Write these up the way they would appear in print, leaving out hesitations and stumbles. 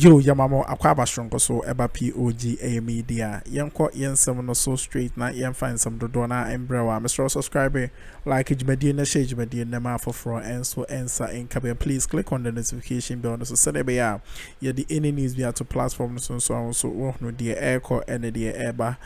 Yo, Yamamo, Akwaba Shonko so eba POG Media. Yanko Yensem no so straight na yen find some dodona and brewa. Mr. Subscriber, like it medina shage medina ma for and so answer in Kabe. Please click on the notification bell so set be ya. Yeah, the any news be to platforms so on so no dear airco and the eba.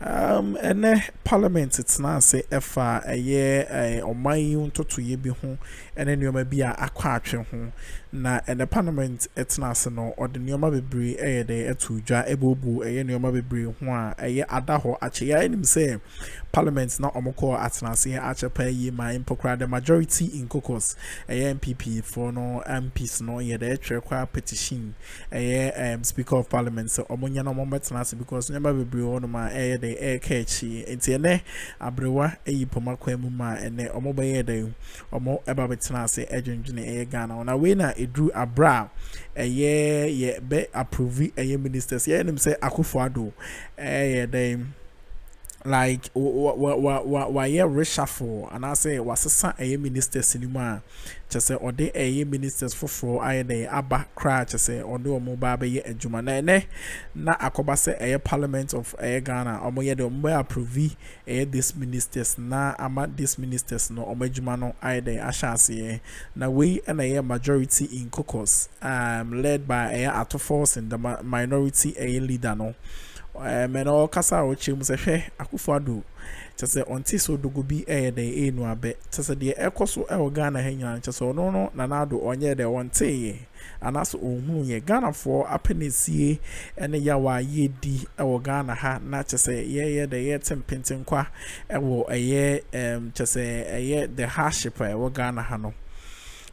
And Parliament it's now say FA a year or my own to ye be home and then you may be a aquatch home. Na and the Parliament it's not no or the nneɛma bebree ɛyɛ dɛ ɛto dwa ɛbobu ɛyɛ nneɛma bebree ho a ɛyɛ ada hɔ akyɛ yɛ anim sɛ Parliament na ɔmokɔ atenase akyɛ pa yi ma impokra the majority in caucus ɛyɛ MPP for no MPs no yɛ dɛ ɛtwerɛ kwa petition ɛyɛ Speaker of Parliament sɛ ɔmonya na ɔmobɛtenase because nneɛma bebree hɔ no ma ɛyɛ dɛ ɛka akyi nti ɛnɛ abrewa ɛyi poma kwa mu ma ɛnɛ ɔmobɛyɛ dɛ ɔmo ɛba bɛtenase ɛdwendwene ɛyɛ Ghana na wei na edru abra ɛyɛ ye be approve ministers ye nim say Akuffo Addo they like why reshuffle and I say wasesa ministers anymore just say or they ministers for they aba cry just say or do mobile be adwuma na akoba say parliament of Ghana omo ye de approve this ministers na ama this ministers no omo adwuma no they ashase na we and majority in caucus led by Akuffo and the minority leader no meno kasa o chim se hwe Akuffo Addo chese onti so dogo bi de enu abe chese de ekoso e Ghana henya chese ono no na Addo onye de wonte anaso ohunu ye Ghana for apenesie ene ya wa ye di e Ghana ha na chese ye de ye tempenten kwa e chese the hardship e Ghana ha no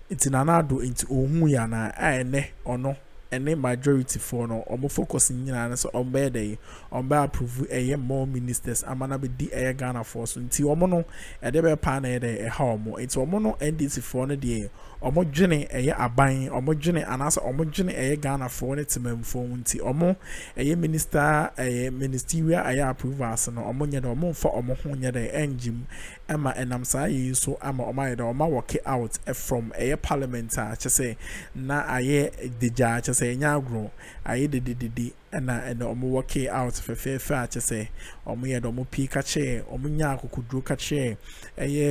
iti na Addo enti ohunu ya na ene ono any majority for no omo focus nyina so ombe dey ombe approve more ministers amana be di Ghana for so nti omo no de be pa na dey ha omo nti omo no NDC for no dey omo dwene aban omo dwene anasa omo dwene Ghana for no timamfo nti omo minister ministerial approvals no omo nya dey omo fa omo ho nya dey engine ama enam sa yi so ama omo dey omo work out from parliament say na deja say nya agro aye de na omo work out fefe say omo ye omo pi ka che omo nya akokudro ka che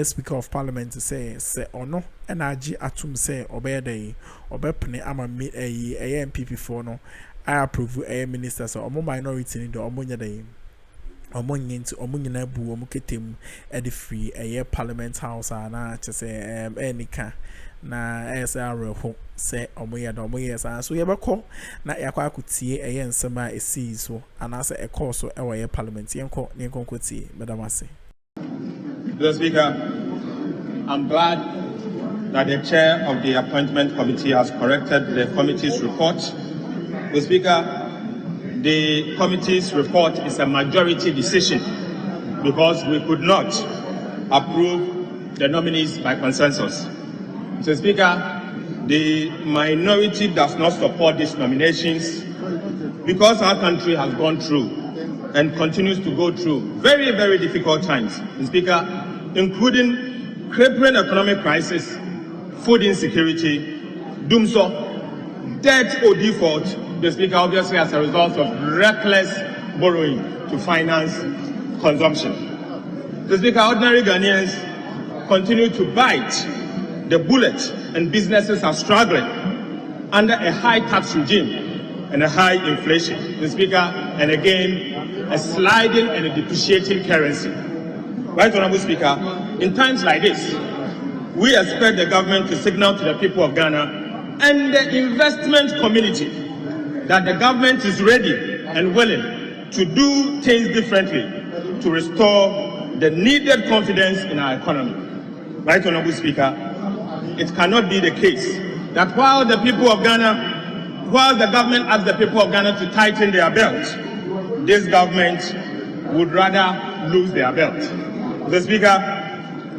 Speaker of Parliament say ono na agi atum say obeyede obepne ama MPP for no I approve minister so omo minority ni do omo nya dey omo nyinti omo nyina bu omo ketem e free Parliament House na say enika na SR ho se omo ye sa so ye beko na yakwa akutie nsema esi so anase ekọ so e Parliament yenko ne konkotie madam ase. Mr. Speaker, I'm glad that the chair of the appointment committee has corrected the committee's report. Mr. Speaker, the committee's report is a majority decision because we could not approve the nominees by consensus. Mr. Speaker, the minority does not support these nominations because our country has gone through and continues to go through very, very difficult times, Mr. Speaker, including crippling economic crisis, food insecurity, doomso, debt or default, Mr. Speaker, obviously as a result of reckless borrowing to finance consumption. Mr. Speaker, ordinary Ghanaians continue to bite the bullet and businesses are struggling under a high tax regime and a high inflation, Mr. Speaker, and again, a sliding and a depreciating currency. Right, Honorable Speaker, in times like this, we expect the government to signal to the people of Ghana and the investment community that the government is ready and willing to do things differently to restore the needed confidence in our economy. Right, Honorable Speaker, it cannot be the case that while the government asks the people of Ghana to tighten their belt, this government would rather lose their belt. Mr. Speaker,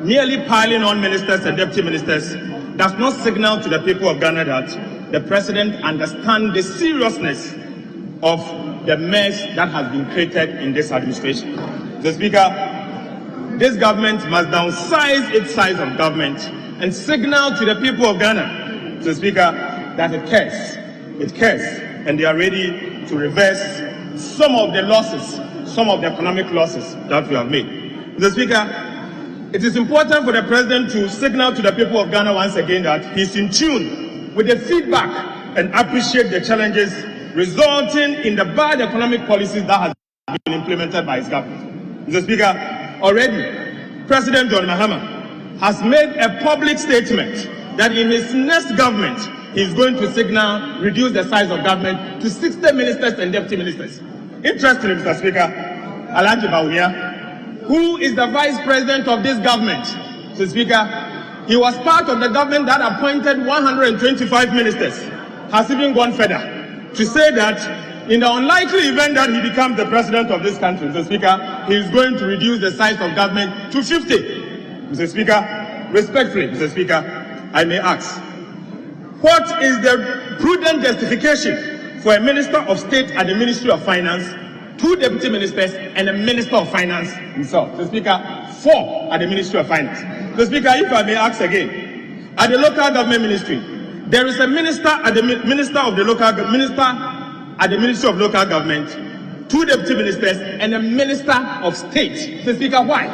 merely piling on ministers and deputy ministers does not signal to the people of Ghana that the president understands the seriousness of the mess that has been created in this administration. Mr. Speaker, this government must downsize its size of government and signal to the people of Ghana, Mr. Speaker, that it cares and they are ready to reverse some of the losses, some of the economic losses that we have made. Mr. Speaker, it is important for the President to signal to the people of Ghana once again that he's in tune with the feedback and appreciate the challenges resulting in the bad economic policies that have been implemented by his government. Mr. Speaker, already President John Mahama has made a public statement that in his next government, he is going to signal reduce the size of government to 60 ministers and deputy ministers. Interestingly, Mr. Speaker, Alhaji Bawumia, who is the vice president of this government, Mr. Speaker, he was part of the government that appointed 125 ministers, has even gone further to say that in the unlikely event that he becomes the president of this country, Mr. Speaker, he is going to reduce the size of government to 50. Mr. Speaker, respectfully, Mr. Speaker, I may ask, what is the prudent justification for a Minister of State at the Ministry of Finance, 2 deputy ministers, and a Minister of Finance himself? Mr. Speaker, 4 at the Ministry of Finance. Mr. Speaker, if I may ask again, at the local government ministry, there is a minister at the Ministry of Local Government, 2 deputy ministers, and a Minister of State. Mr. Speaker, why?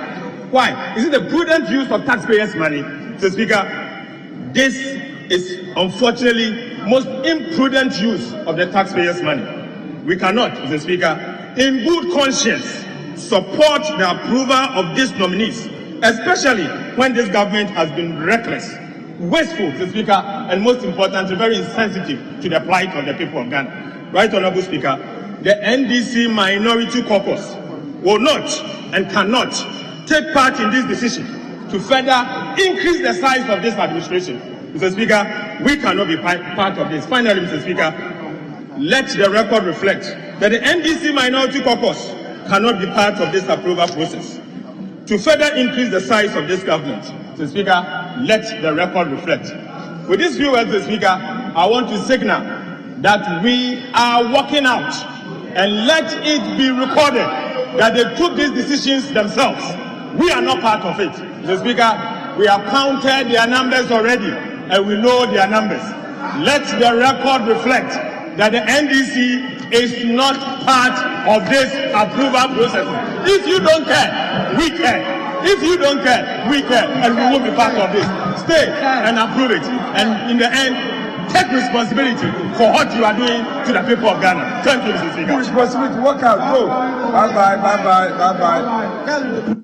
Why? Is it the prudent use of taxpayers' money? Mr. Speaker, this is unfortunately most imprudent use of the taxpayers' money. We cannot, Mr. Speaker, in good conscience support the approval of these nominees, especially when this government has been reckless, wasteful, Mr. Speaker, and most importantly, very insensitive to the plight of the people of Ghana. Right, Honorable Speaker, the NDC Minority Caucus will not and cannot take part in this decision to further increase the size of this administration. Mr. Speaker, we cannot be part of this. Finally, Mr. Speaker, let the record reflect that the NDC Minority Caucus cannot be part of this approval process. To further increase the size of this government, Mr. Speaker, let the record reflect. With these few words, Mr. Speaker, I want to signal that we are walking out, and let it be recorded that they took these decisions themselves. We are not part of it. Mr. Speaker, we have counted their numbers already, and we know their numbers. Let the record reflect that the NDC is not part of this approval process. If you don't care, we care. If you don't care, we care, and we will be part of this. Stay and approve it, and in the end, take responsibility for what you are doing to the people of Ghana. Thank you, Mr. Speaker. Responsibility, work out, go. Bye-bye, bye-bye, bye-bye.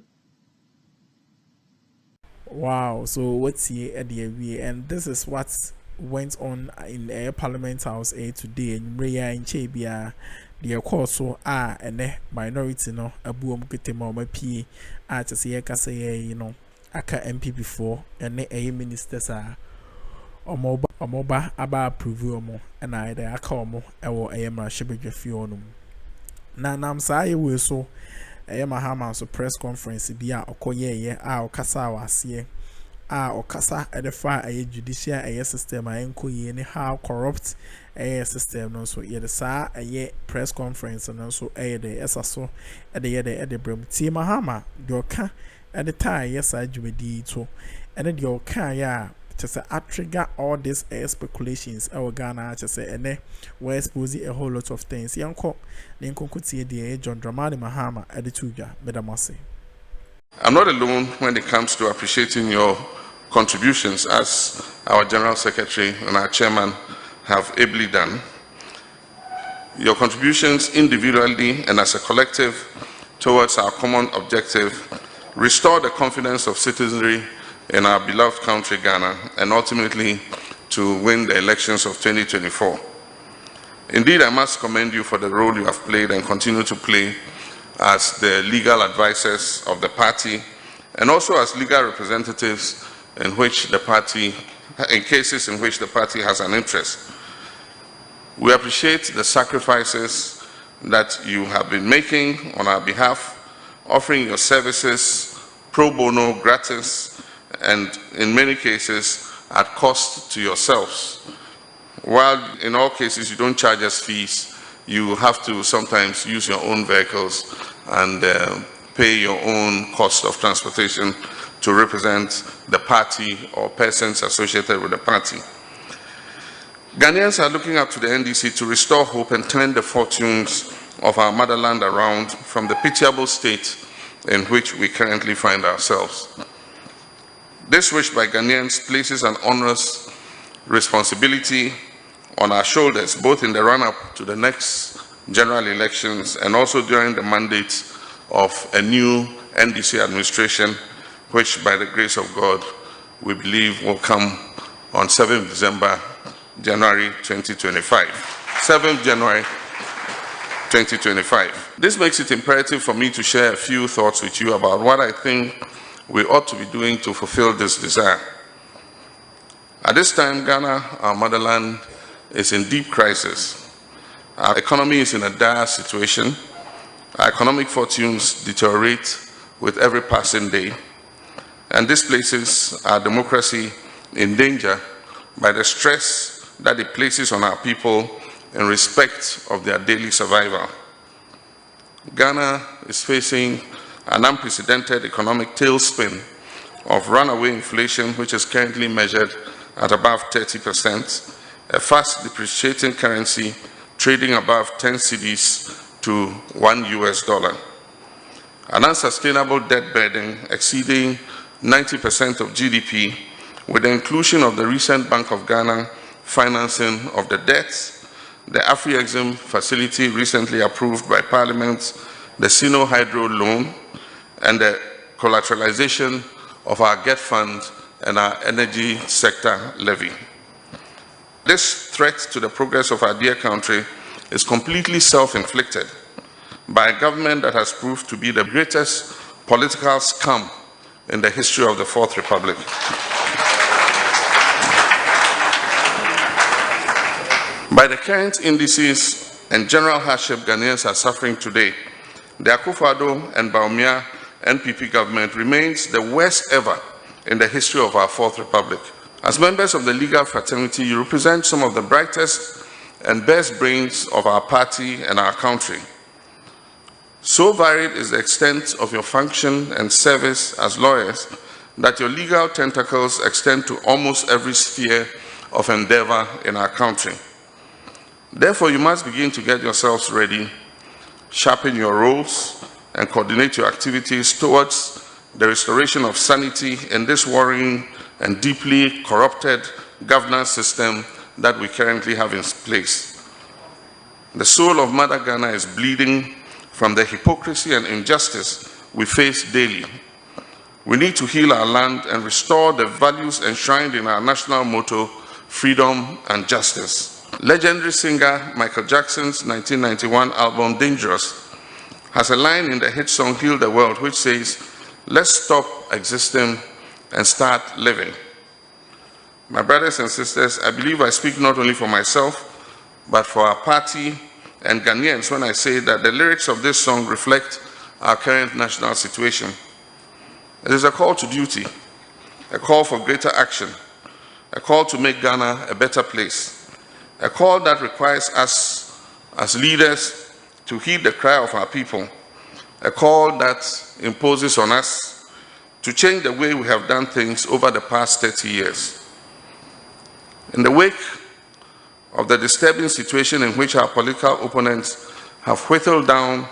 Wow, so what's here at the AV, and this is what went on in a Parliament House today in Maria in Chebia. The course so and minority no abuom ketema ma pie to say kasa you know aka MP before and a ministers omoba aba approve omo and I the aka omo ewo ayema shebedwafi onum na nam sa we so Mahama so press conference bi a okoye okasa wase okasa edefa judicial system enkoye ne how corrupt system no so ye the sa press conference no so the esaso the bram ti Mahama de oka at the time yes adwumedi to and the oka ya to say trigger all these speculations our Ghana to say and we expose a whole lot of things yanko the nkonkotie the John Dramani Mahama at the tuja medamase. I'm not alone when it comes to appreciating your contributions, as our General Secretary and our Chairman have ably done. Your contributions individually and as a collective towards our common objective restore the confidence of citizenry in our beloved country, Ghana, and ultimately to win the elections of 2024. Indeed, I must commend you for the role you have played and continue to play as the legal advisors of the party, and also as legal representatives in cases in which the party has an interest. We appreciate the sacrifices that you have been making on our behalf, offering your services pro bono, gratis, and in many cases at cost to yourselves. While in all cases you don't charge us fees, you have to sometimes use your own vehicles and pay your own cost of transportation to represent the party or persons associated with the party. Ghanaians are looking up to the NDC to restore hope and turn the fortunes of our motherland around from the pitiable state in which we currently find ourselves. This wish by Ghanaians places an onerous responsibility on our shoulders, both in the run-up to the next general elections and also during the mandate of a new NDC administration, which by the grace of God, we believe will come on 7th December, January 2025. 7th January 2025. This makes it imperative for me to share a few thoughts with you about what I think we ought to be doing to fulfill this desire. At this time, Ghana, our motherland, is in deep crisis. Our economy is in a dire situation. Our economic fortunes deteriorate with every passing day. And this places our democracy in danger by the stress that it places on our people in respect of their daily survival. Ghana is facing an unprecedented economic tailspin of runaway inflation, which is currently measured at above 30%, a fast depreciating currency trading above 10 cedis to $1, an unsustainable debt burden exceeding 90% of GDP, with the inclusion of the recent Bank of Ghana financing of the debts, the Afri-Exim facility recently approved by Parliament, the Sino Hydro loan, and the collateralization of our GET fund and our energy sector levy. This threat to the progress of our dear country is completely self-inflicted by a government that has proved to be the greatest political scam in the history of the Fourth Republic. By the current indices and general hardship Ghanaians are suffering today, the Akuffo and Bawumia NPP government remains the worst ever in the history of our Fourth Republic. As members of the legal fraternity, you represent some of the brightest and best brains of our party and our country. So varied is the extent of your function and service as lawyers that your legal tentacles extend to almost every sphere of endeavor in our country. Therefore, you must begin to get yourselves ready, sharpen your roles, and coordinate your activities towards the restoration of sanity in this worrying and deeply corrupted governance system that we currently have in place. The soul of Mother Ghana is bleeding from the hypocrisy and injustice we face daily. We need to heal our land and restore the values enshrined in our national motto, freedom and justice. Legendary singer Michael Jackson's 1991 album, Dangerous, has a line in the hit song Heal the World which says, "Let's stop existing and start living." My brothers and sisters, I believe I speak not only for myself, but for our party and Ghanaians when I say that the lyrics of this song reflect our current national situation. It is a call to duty, a call for greater action, a call to make Ghana a better place, a call that requires us as leaders to heed the cry of our people, a call that imposes on us to change the way we have done things over the past 30 years. In the wake of the disturbing situation in which our political opponents have whittled down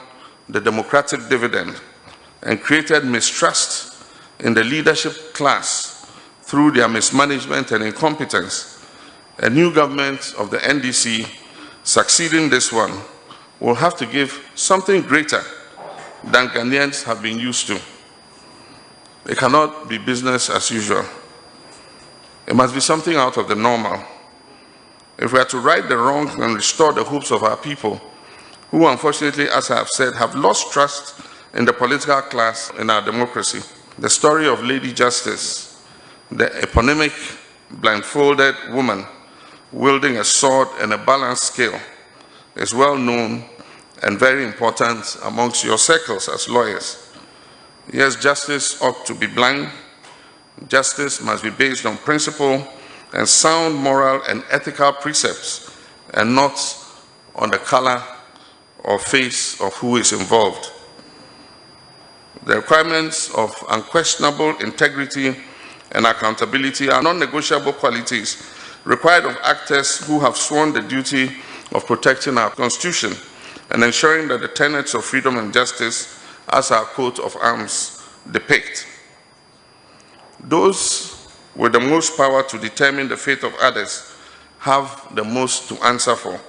the democratic dividend and created mistrust in the leadership class through their mismanagement and incompetence, a new government of the NDC succeeding this one will have to give something greater than Ghanaians have been used to. It cannot be business as usual. It must be something out of the normal. If we are to right the wrong and restore the hopes of our people, who unfortunately, as I have said, have lost trust in the political class in our democracy. The story of Lady Justice, the eponymic blindfolded woman wielding a sword and a balance scale, is well known and very important amongst your circles as lawyers. Yes, justice ought to be blind. Justice must be based on principle and sound moral and ethical precepts, and not on the color or face of who is involved. The requirements of unquestionable integrity and accountability are non-negotiable qualities required of actors who have sworn the duty of protecting our Constitution and ensuring that the tenets of freedom and justice, as our coat of arms depict. Those with the most power to determine the fate of others have the most to answer for.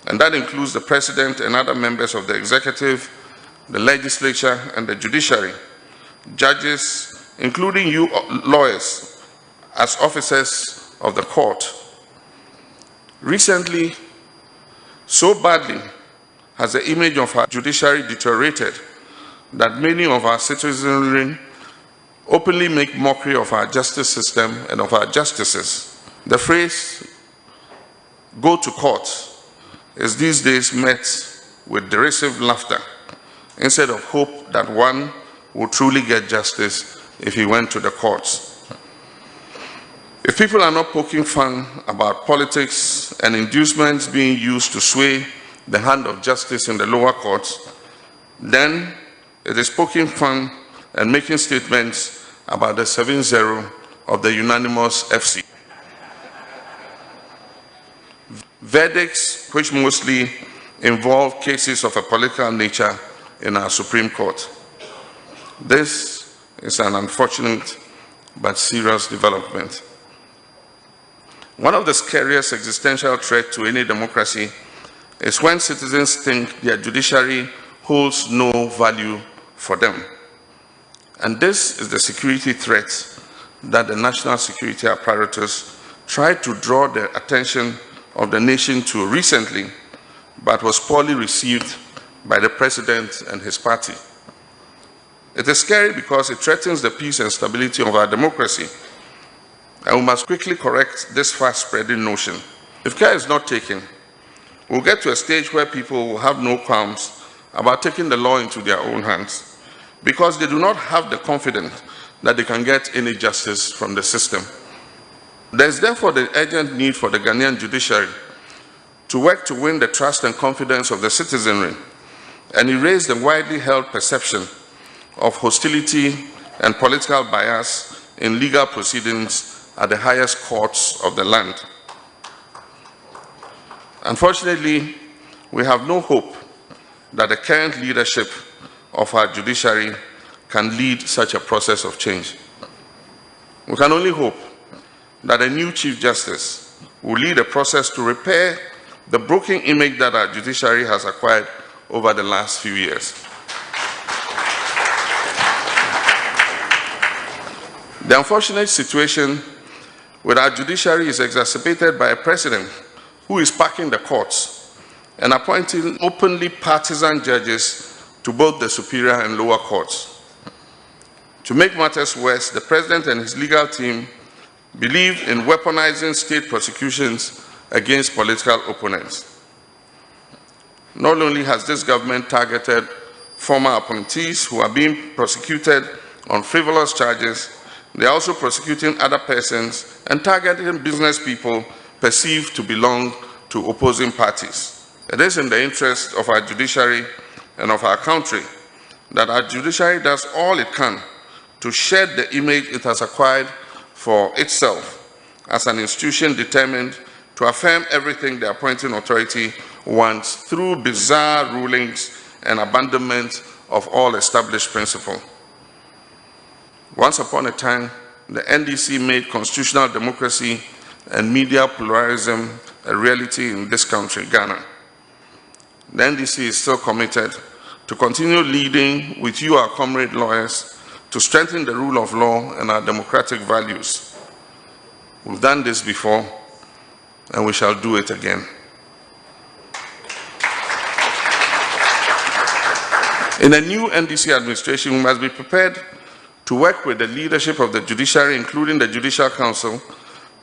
And that includes the President and other members of the executive, the legislature, and the judiciary, judges, including you lawyers, as officers of the court. Recently, so badly has the image of our judiciary deteriorated that many of our citizenry openly make mockery of our justice system and of our justices. The phrase, "go to court," is these days met with derisive laughter instead of hope that one will truly get justice if he went to the courts. If people are not poking fun about politics and inducements being used to sway the hand of justice in the lower courts, then it is poking fun and making statements about the 7-0 of the unanimous FC. Verdicts which mostly involve cases of a political nature in our Supreme Court. This is an unfortunate but serious development. One of the scariest existential threats to any democracy is when citizens think their judiciary holds no value for them. And this is the security threat that the national security apparatus tried to draw the attention of the nation to recently, but was poorly received by the President and his party. It is scary because it threatens the peace and stability of our democracy, and we must quickly correct this fast-spreading notion. If care is not taken, we'll get to a stage where people will have no qualms about taking the law into their own hands, because they do not have the confidence that they can get any justice from the system. There is therefore the urgent need for the Ghanaian judiciary to work to win the trust and confidence of the citizenry and erase the widely held perception of hostility and political bias in legal proceedings at the highest courts of the land. Unfortunately, we have no hope that the current leadership of our judiciary can lead such a process of change. We can only hope that a new Chief Justice will lead a process to repair the broken image that our judiciary has acquired over the last few years. The unfortunate situation with our judiciary is exacerbated by a president who is packing the courts and appointing openly partisan judges to both the superior and lower courts. To make matters worse, the president and his legal team believe in weaponizing state prosecutions against political opponents. Not only has this government targeted former appointees who are being prosecuted on frivolous charges, they are also prosecuting other persons and targeting business people perceived to belong to opposing parties. It is in the interest of our judiciary and of our country that our judiciary does all it can to shed the image it has acquired for itself as an institution determined to affirm everything the appointing authority wants through bizarre rulings and abandonment of all established principles. Once upon a time, the NDC made constitutional democracy and media pluralism a reality in this country, Ghana. The NDC is still committed to continue leading with you, our comrade lawyers, to strengthen the rule of law and our democratic values. We've done this before, and we shall do it again. In a new NDC administration, we must be prepared to work with the leadership of the judiciary, including the Judicial Council,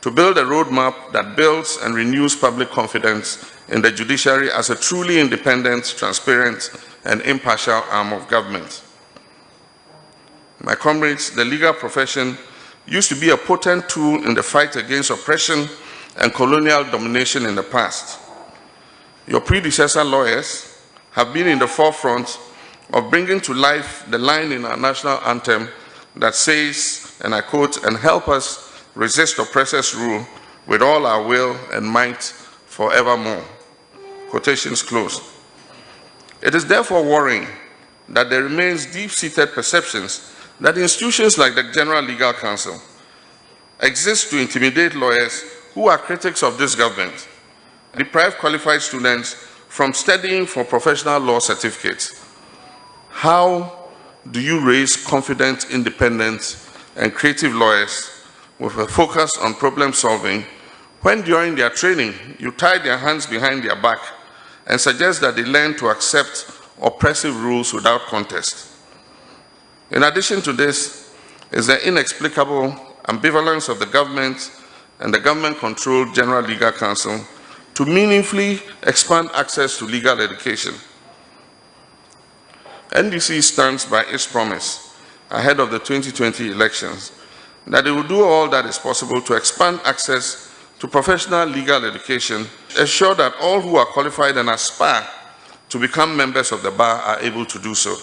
to build a roadmap that builds and renews public confidence in the judiciary as a truly independent, transparent, and impartial arm of government. My comrades, the legal profession used to be a potent tool in the fight against oppression and colonial domination in the past. Your predecessor lawyers have been in the forefront of bringing to life the line in our national anthem that says, and I quote, "and help us resist oppressors' rule, with all our will and might forevermore. Quotations closed. It is therefore worrying that there remains deep-seated perceptions that institutions like the General Legal Council exist to intimidate lawyers who are critics of this government, deprive qualified students from studying for professional law certificates. How do you raise confident, independent, and creative lawyers with a focus on problem solving when during their training you tie their hands behind their back and suggest that they learn to accept oppressive rules without contest? In addition to this is the inexplicable ambivalence of the government and the government-controlled General Legal Council to meaningfully expand access to legal education. NDC stands by its promise ahead of the 2020 elections that it will do all that is possible to expand access to professional legal education, ensure that all who are qualified and aspire to become members of the bar are able to do so.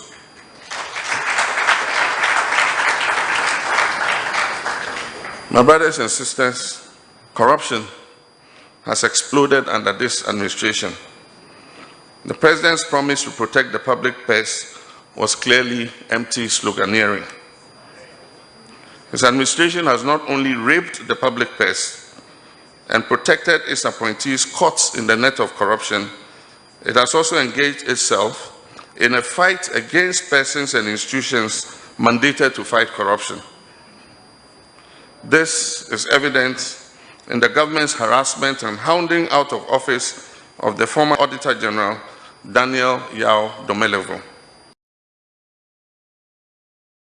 My brothers and sisters, corruption has exploded under this administration. The President's promise to protect the public purse was clearly empty sloganeering. His administration has not only raped the public purse and protected its appointees caught in the net of corruption, it has also engaged itself in a fight against persons and institutions mandated to fight corruption. This is evident in the government's harassment and hounding out of office of the former Auditor General, Daniel Yao Domelevo.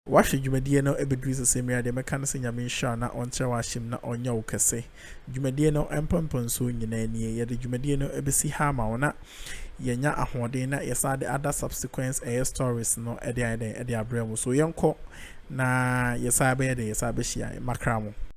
Wash Jumedia no ebedris the same year, the mechanics in Yamin na on Chawashim na on Yokase. Jumedia no empon so in any year, the Jumedia no ebisi hama ona Yenya Ahwadena, yesa the other subsequent air stories no Eddie Abramo. So Yonko na yesabe de yesabeshia makramo.